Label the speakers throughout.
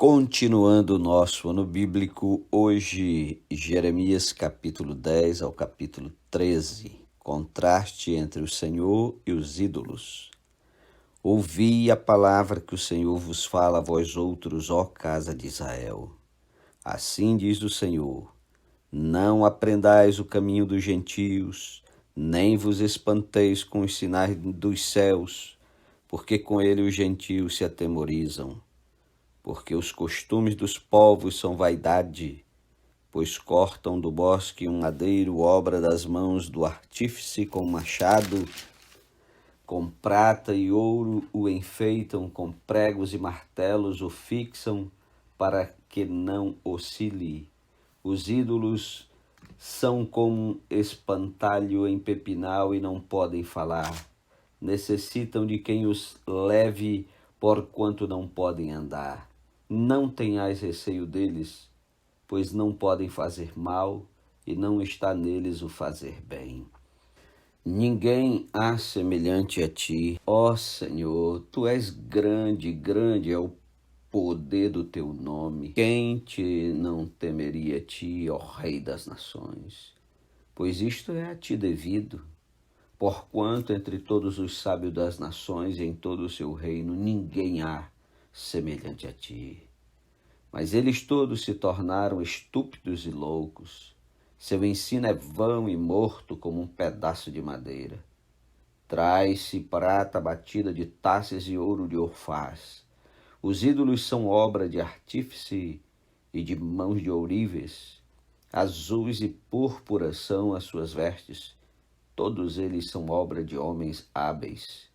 Speaker 1: Continuando o nosso ano bíblico, hoje Jeremias capítulo 10 ao capítulo 13, contraste entre o Senhor e os ídolos. Ouvi a palavra que o Senhor vos fala a vós outros, ó casa de Israel. Assim diz o Senhor: não aprendais o caminho dos gentios, nem vos espanteis com os sinais dos céus, porque com ele os gentios se atemorizam. Porque os costumes dos povos são vaidade, pois cortam do bosque um madeiro, obra das mãos do artífice, com machado, com prata e ouro o enfeitam, com pregos e martelos o fixam, para que não oscile. Os ídolos são como um espantalho em pepinal e não podem falar. Necessitam de quem os leve, porquanto não podem andar. Não tenhais receio deles, pois não podem fazer mal, e não está neles o fazer bem. Ninguém há semelhante a ti, ó Senhor. Tu és grande, grande é o poder do teu nome. Quem te não temeria a ti, ó Rei das nações? Pois isto é a ti devido. Porquanto entre todos os sábios das nações e em todo o seu reino ninguém há semelhante a ti. Mas eles todos se tornaram estúpidos e loucos. Seu ensino é vão e morto como um pedaço de madeira. Traz-se prata batida de taças e ouro de Ofaz. Os ídolos são obra de artífice e de mãos de ourives. Azuis e púrpuras são as suas vestes. Todos eles são obra de homens hábeis.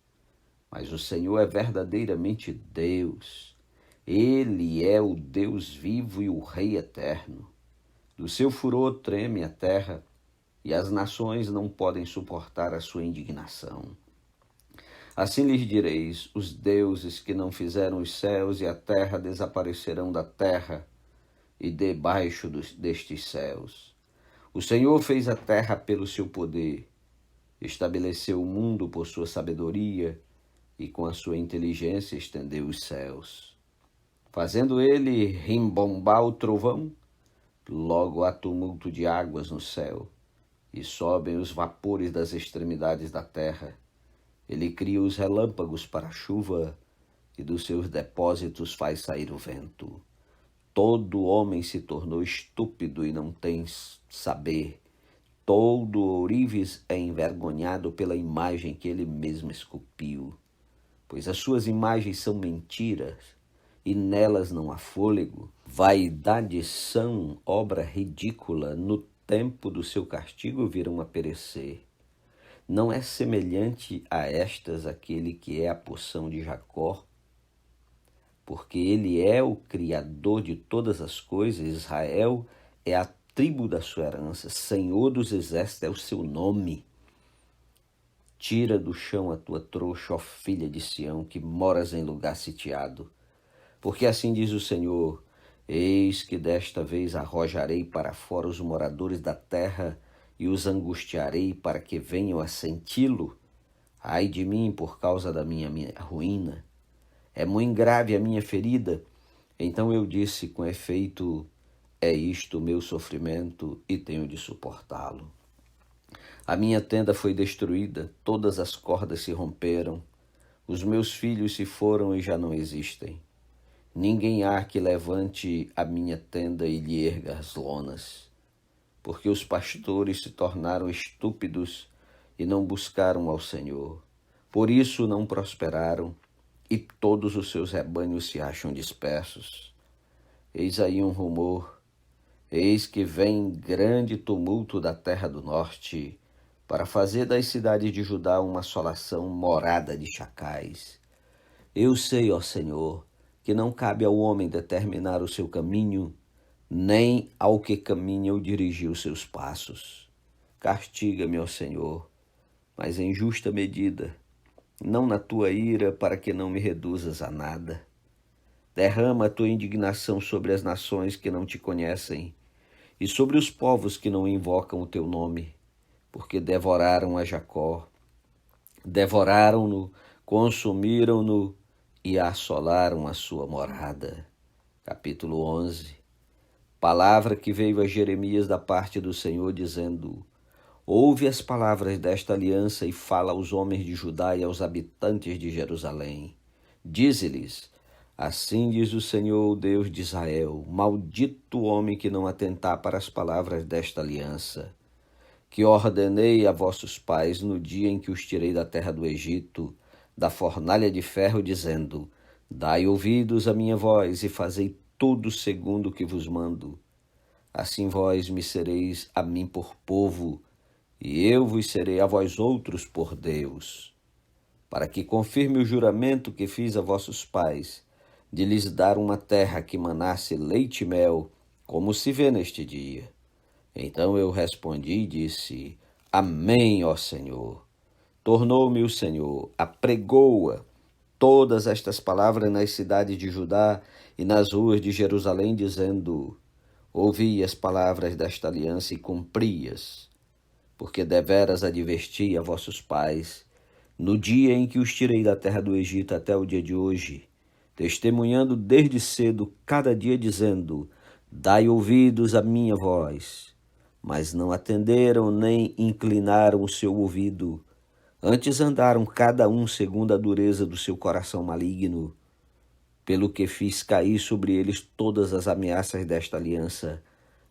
Speaker 1: Mas o Senhor é verdadeiramente Deus. Ele é o Deus vivo e o Rei eterno. Do seu furor treme a terra, e as nações não podem suportar a sua indignação. Assim lhes direis: os deuses que não fizeram os céus e a terra desaparecerão da terra e debaixo destes céus. O Senhor fez a terra pelo seu poder, estabeleceu o mundo por sua sabedoria e com a sua inteligência estendeu os céus. Fazendo ele rimbombar o trovão, logo há tumulto de águas no céu, e sobem os vapores das extremidades da terra. Ele cria os relâmpagos para a chuva, e dos seus depósitos faz sair o vento. Todo homem se tornou estúpido e não tem saber. Todo ourives é envergonhado pela imagem que ele mesmo esculpiu, pois as suas imagens são mentiras, e nelas não há fôlego. Vaidades são obra ridícula, no tempo do seu castigo virão a perecer. Não é semelhante a estas aquele que é a porção de Jacó, porque ele é o Criador de todas as coisas. Israel é a tribo da sua herança, Senhor dos exércitos é o seu nome. Tira do chão a tua trouxa, ó filha de Sião, que moras em lugar sitiado. Porque assim diz o Senhor: eis que desta vez arrojarei para fora os moradores da terra e os angustiarei para que venham a senti-lo. Ai de mim por causa da minha ruína. É muito grave a minha ferida. Então eu disse, com efeito, é isto o meu sofrimento e tenho de suportá-lo. A minha tenda foi destruída, todas as cordas se romperam, os meus filhos se foram e já não existem. Ninguém há que levante a minha tenda e lhe erga as lonas, porque os pastores se tornaram estúpidos e não buscaram ao Senhor. Por isso não prosperaram, e todos os seus rebanhos se acham dispersos. Eis aí um rumor, eis que vem grande tumulto da terra do norte, para fazer das cidades de Judá uma assolação, morada de chacais. Eu sei, ó Senhor, que não cabe ao homem determinar o seu caminho, nem ao que caminha eu dirigir os seus passos. Castiga-me, ó Senhor, mas em justa medida, não na tua ira, para que não me reduzas a nada. Derrama a tua indignação sobre as nações que não te conhecem e sobre os povos que não invocam o teu nome, porque devoraram a Jacó, devoraram-no, consumiram-no e assolaram a sua morada. Capítulo 11. Palavra que veio a Jeremias da parte do Senhor, dizendo: Ouve as palavras desta aliança e fala aos homens de Judá e aos habitantes de Jerusalém. Dize-lhes: Assim diz o Senhor, o Deus de Israel: Maldito o homem que não atentar para as palavras desta aliança, que ordenei a vossos pais no dia em que os tirei da terra do Egito, da fornalha de ferro, dizendo: Dai ouvidos à minha voz e fazei tudo segundo o que vos mando. Assim vós me sereis a mim por povo, e eu vos serei a vós outros por Deus, para que confirme o juramento que fiz a vossos pais, de lhes dar uma terra que manasse leite e mel, como se vê neste dia. Então eu respondi e disse: Amém, ó Senhor. Tornou-me o Senhor, apregoa todas estas palavras nas cidades de Judá e nas ruas de Jerusalém, dizendo: Ouvi as palavras desta aliança e cumpri-as, porque deveras adverti a vossos pais, no dia em que os tirei da terra do Egito até o dia de hoje, testemunhando desde cedo cada dia, dizendo: Dai ouvidos à minha voz. Mas não atenderam nem inclinaram o seu ouvido. Antes andaram cada um segundo a dureza do seu coração maligno, pelo que fiz cair sobre eles todas as ameaças desta aliança,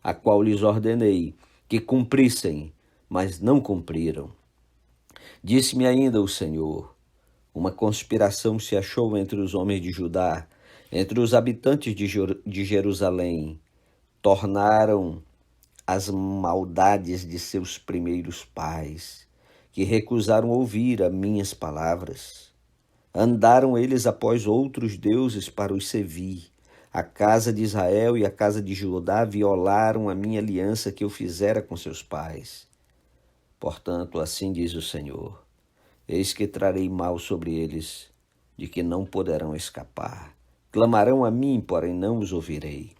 Speaker 1: a qual lhes ordenei que cumprissem, mas não cumpriram. Disse-me ainda o Senhor: uma conspiração se achou entre os homens de Judá, entre os habitantes de Jerusalém. Tornaram as maldades de seus primeiros pais, que recusaram ouvir as minhas palavras. Andaram eles após outros deuses para os servir. A casa de Israel e a casa de Judá violaram a minha aliança que eu fizera com seus pais. Portanto, assim diz o Senhor: Eis que trarei mal sobre eles, de que não poderão escapar. Clamarão a mim, porém não os ouvirei.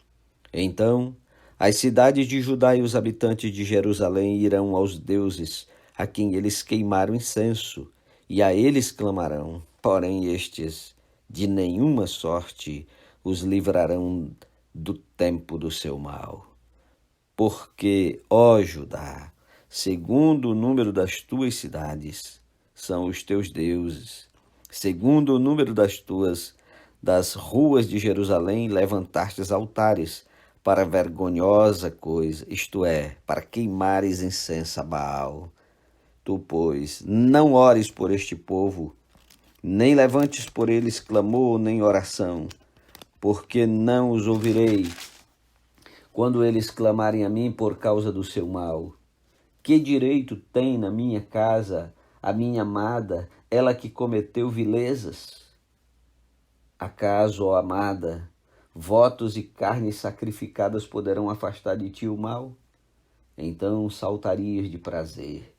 Speaker 1: Então as cidades de Judá e os habitantes de Jerusalém irão aos deuses a quem eles queimaram incenso, e a eles clamarão. Porém estes, de nenhuma sorte, os livrarão do tempo do seu mal. Porque, ó Judá, segundo o número das tuas cidades, são os teus deuses. Segundo o número das ruas de Jerusalém, levantastes altares para vergonhosa coisa, isto é, para queimares incenso a Baal. Tu, pois, não ores por este povo, nem levantes por eles clamor nem oração, porque não os ouvirei quando eles clamarem a mim por causa do seu mal. Que direito tem na minha casa a minha amada, ela que cometeu vilezas? Acaso, ó amada, votos e carnes sacrificadas poderão afastar de ti o mal? Então saltarias de prazer.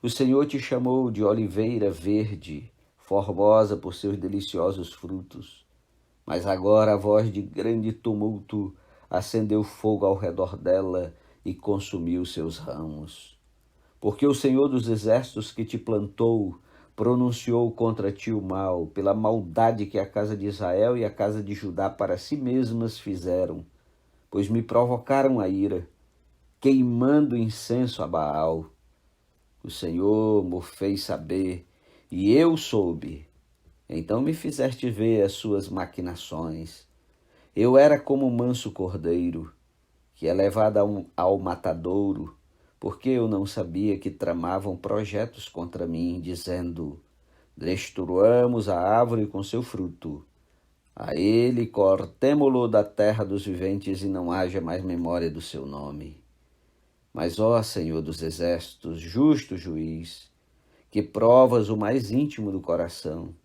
Speaker 1: O Senhor te chamou de oliveira verde, formosa por seus deliciosos frutos. Mas agora a voz de grande tumulto acendeu fogo ao redor dela e consumiu seus ramos. Porque o Senhor dos exércitos que te plantou pronunciou contra ti o mal, pela maldade que a casa de Israel e a casa de Judá para si mesmas fizeram, pois me provocaram a ira, queimando incenso a Baal. O Senhor me fez saber, e eu soube. Então me fizeste ver as suas maquinações. Eu era como um manso cordeiro, que é levado ao matadouro, porque eu não sabia que tramavam projetos contra mim, dizendo: destruamos a árvore com seu fruto. A ele cortemo-lo da terra dos viventes e não haja mais memória do seu nome. Mas, ó Senhor dos exércitos, justo juiz, que provas o mais íntimo do coração,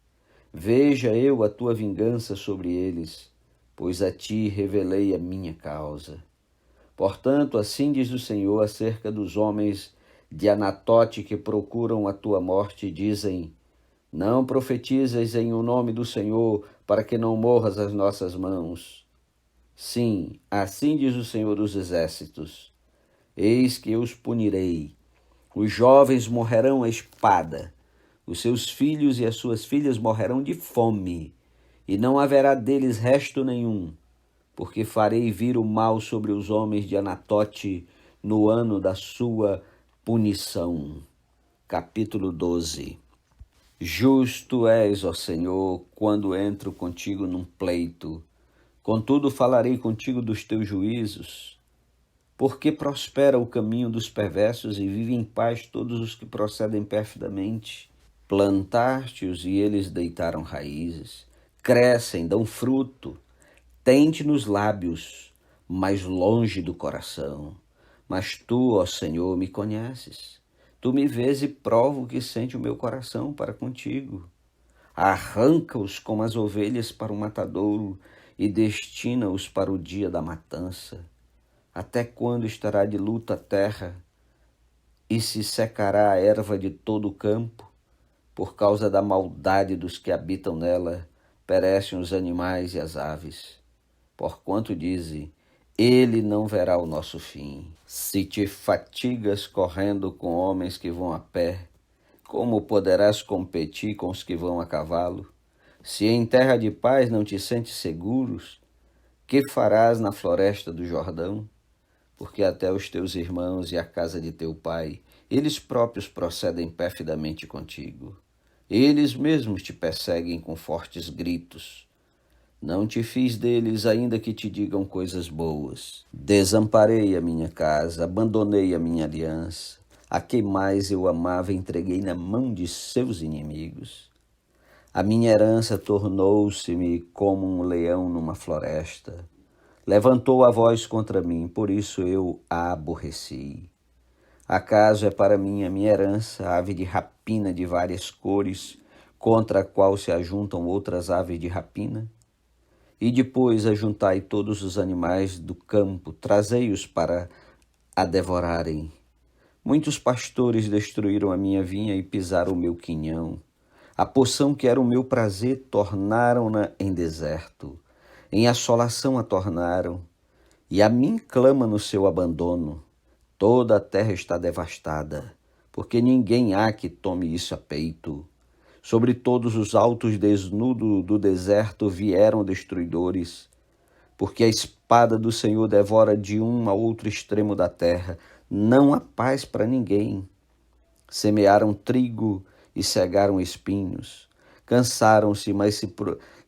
Speaker 1: veja eu a tua vingança sobre eles, pois a ti revelei a minha causa. Portanto, assim diz o Senhor acerca dos homens de Anatote que procuram a tua morte, dizem: não profetizes em o nome do Senhor, para que não morras às nossas mãos. Sim, assim diz o Senhor dos exércitos: eis que eu os punirei. Os jovens morrerão à espada, os seus filhos e as suas filhas morrerão de fome, e não haverá deles resto nenhum, porque farei vir o mal sobre os homens de Anatote no ano da sua punição. Capítulo 12. Justo és, ó Senhor, quando entro contigo num pleito. Contudo falarei contigo dos teus juízos. Porque prospera o caminho dos perversos e vive em paz todos os que procedem perfidamente. Plantaste-os e eles deitaram raízes. Crescem, dão fruto. Tente nos lábios, mas longe do coração. Mas tu, ó Senhor, me conheces. Tu me vês e provo o que sente o meu coração para contigo. Arranca-os como as ovelhas para o matadouro e destina-os para o dia da matança. Até quando estará de luto a terra e se secará a erva de todo o campo? Por causa da maldade dos que habitam nela, perecem os animais e as aves. Porquanto dize, ele não verá o nosso fim. Se te fatigas correndo com homens que vão a pé, como poderás competir com os que vão a cavalo? Se em terra de paz não te sentes seguros, que farás na floresta do Jordão? Porque até os teus irmãos e a casa de teu pai, eles próprios procedem perfidamente contigo. Eles mesmos te perseguem com fortes gritos. Não te fiz deles, ainda que te digam coisas boas. Desamparei a minha casa, abandonei a minha aliança. A quem mais eu amava, entreguei na mão de seus inimigos. A minha herança tornou-se-me como um leão numa floresta. Levantou a voz contra mim, por isso eu a aborreci. Acaso é para mim a minha herança, ave de rapina de várias cores, contra a qual se ajuntam outras aves de rapina? E depois ajuntai todos os animais do campo, trazei-os para a devorarem. Muitos pastores destruíram a minha vinha e pisaram o meu quinhão. A porção que era o meu prazer tornaram-na em deserto. Em assolação a tornaram, e a mim clama no seu abandono. Toda a terra está devastada, porque ninguém há que tome isso a peito. Sobre todos os altos desnudos do deserto vieram destruidores, porque a espada do Senhor devora de um a outro extremo da terra. Não há paz para ninguém. Semearam trigo e cegaram espinhos. Cansaram-se, mas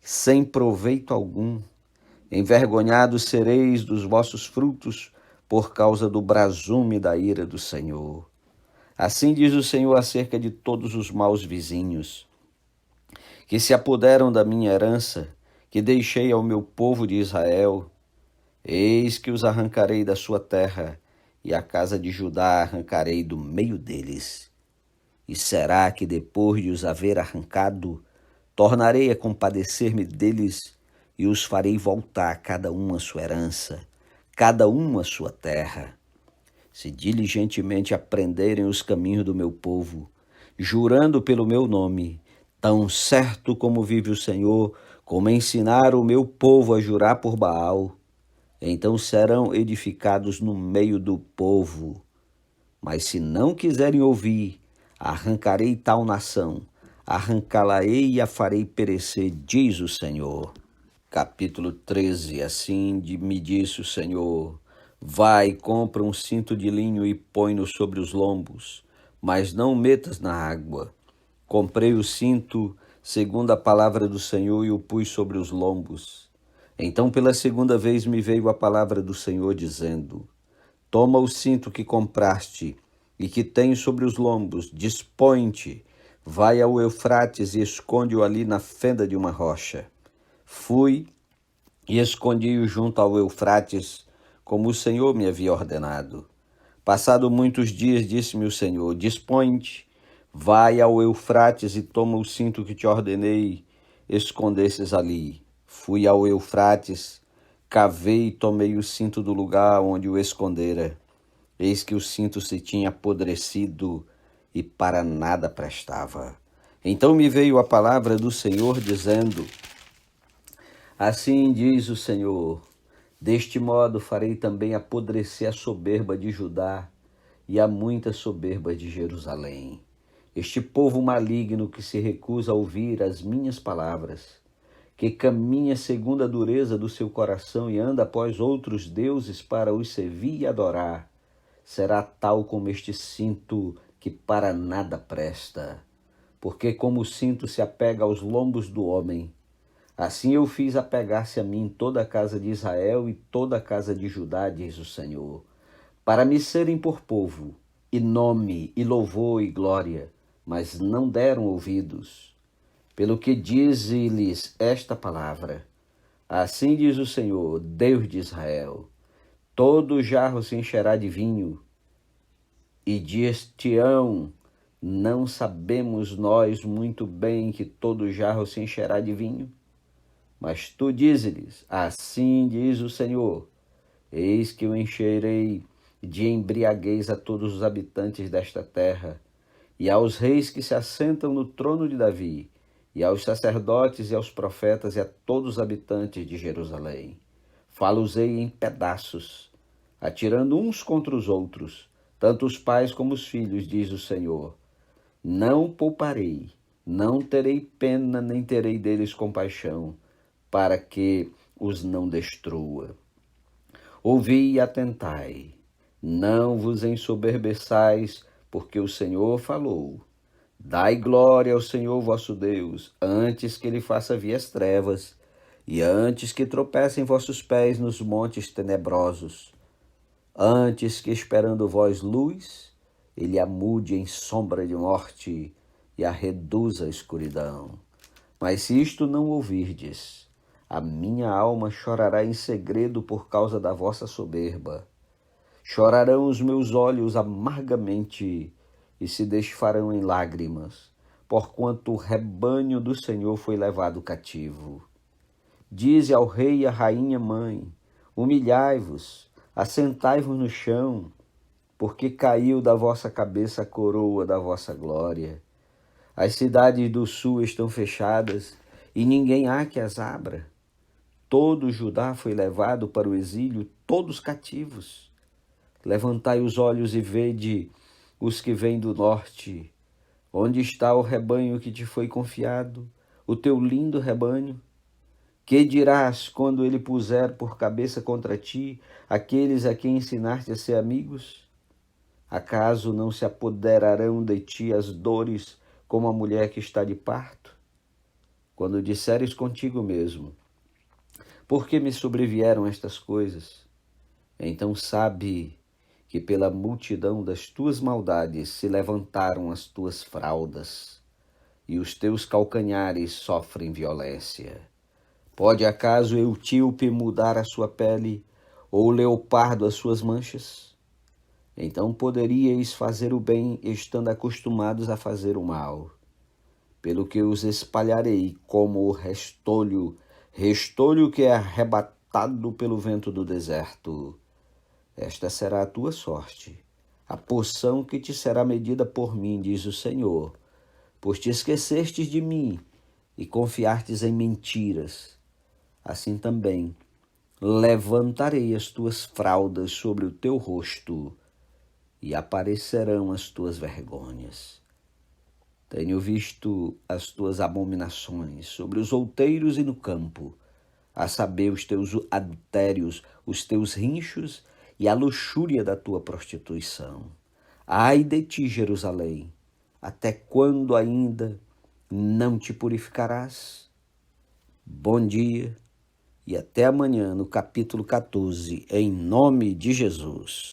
Speaker 1: sem proveito algum. Envergonhados sereis dos vossos frutos por causa do brasume da ira do Senhor. Assim diz o Senhor acerca de todos os maus vizinhos, que se apoderam da minha herança, que deixei ao meu povo de Israel. Eis que os arrancarei da sua terra, e a casa de Judá arrancarei do meio deles. E será que depois de os haver arrancado, tornarei a compadecer-me deles, e os farei voltar, cada um a sua herança, cada um a sua terra. Se diligentemente aprenderem os caminhos do meu povo, jurando pelo meu nome, tão certo como vive o Senhor, como ensinar o meu povo a jurar por Baal, então serão edificados no meio do povo. Mas se não quiserem ouvir, arrancarei tal nação, arrancá-la-ei e a farei perecer, diz o Senhor. Capítulo 13. Assim me disse o Senhor: vai, compra um cinto de linho e põe-no sobre os lombos, mas não metas na água. Comprei o cinto segundo a palavra do Senhor e o pus sobre os lombos. Então pela segunda vez me veio a palavra do Senhor dizendo: toma o cinto que compraste e que tens sobre os lombos, dispõe-te, vai ao Eufrates e esconde-o ali na fenda de uma rocha. Fui e escondi-o junto ao Eufrates, como o Senhor me havia ordenado. Passado muitos dias, disse-me o Senhor: dispõe-te, vai ao Eufrates e toma o cinto que te ordenei, escondesses ali. Fui ao Eufrates, cavei e tomei o cinto do lugar onde o escondera. Eis que o cinto se tinha apodrecido e para nada prestava. Então me veio a palavra do Senhor dizendo: assim diz o Senhor, deste modo farei também apodrecer a soberba de Judá e a muita soberba de Jerusalém. Este povo maligno que se recusa a ouvir as minhas palavras, que caminha segundo a dureza do seu coração e anda após outros deuses para os servir e adorar, será tal como este cinto que para nada presta. Porque como o cinto se apega aos lombos do homem, assim eu fiz apegar-se a mim toda a casa de Israel e toda a casa de Judá, diz o Senhor, para me serem por povo, e nome, e louvor, e glória, mas não deram ouvidos. Pelo que dize-lhes esta palavra: assim diz o Senhor, Deus de Israel, todo jarro se encherá de vinho, e dir-te-ão, não sabemos nós muito bem que todo jarro se encherá de vinho? Mas tu dize-lhes, assim diz o Senhor, eis que eu encherei de embriaguez a todos os habitantes desta terra, e aos reis que se assentam no trono de Davi, e aos sacerdotes e aos profetas e a todos os habitantes de Jerusalém. Falo-os-ei em pedaços, atirando uns contra os outros, tanto os pais como os filhos, diz o Senhor. Não pouparei, não terei pena, nem terei deles compaixão, para que os não destrua. Ouvi e atentai, não vos ensoberbeçais, porque o Senhor falou. Dai glória ao Senhor vosso Deus, antes que ele faça vir as trevas, e antes que tropecem vossos pés nos montes tenebrosos. Antes que esperando vós luz, ele a mude em sombra de morte e a reduza à escuridão. Mas se isto não ouvirdes, a minha alma chorará em segredo por causa da vossa soberba. Chorarão os meus olhos amargamente e se desfarão em lágrimas, porquanto o rebanho do Senhor foi levado cativo. Dize ao rei e à rainha mãe, humilhai-vos, assentai-vos no chão, porque caiu da vossa cabeça a coroa da vossa glória. As cidades do sul estão fechadas, e ninguém há que as abra. Todo Judá foi levado para o exílio, todos cativos. Levantai os olhos e vede os que vêm do norte. Onde está o rebanho que te foi confiado, o teu lindo rebanho? Que dirás quando ele puser por cabeça contra ti aqueles a quem ensinaste a ser amigos? Acaso não se apoderarão de ti as dores como a mulher que está de parto? Quando disseres contigo mesmo, por que me sobrevieram estas coisas? Então sabe que pela multidão das tuas maldades se levantaram as tuas fraldas, e os teus calcanhares sofrem violência. Pode acaso o etíope mudar a sua pele, ou o leopardo as suas manchas? Então poderíeis fazer o bem, estando acostumados a fazer o mal. Pelo que os espalharei como o restolho que é arrebatado pelo vento do deserto. Esta será a tua sorte, a porção que te será medida por mim, diz o Senhor, pois te esquecestes de mim e confiastes em mentiras. Assim também levantarei as tuas fraldas sobre o teu rosto e aparecerão as tuas vergonhas. Tenho visto as tuas abominações sobre os outeiros e no campo, a saber, os teus adultérios, os teus rinchos e a luxúria da tua prostituição. Ai de ti, Jerusalém, até quando ainda não te purificarás? Bom dia e até amanhã no capítulo 14, em nome de Jesus.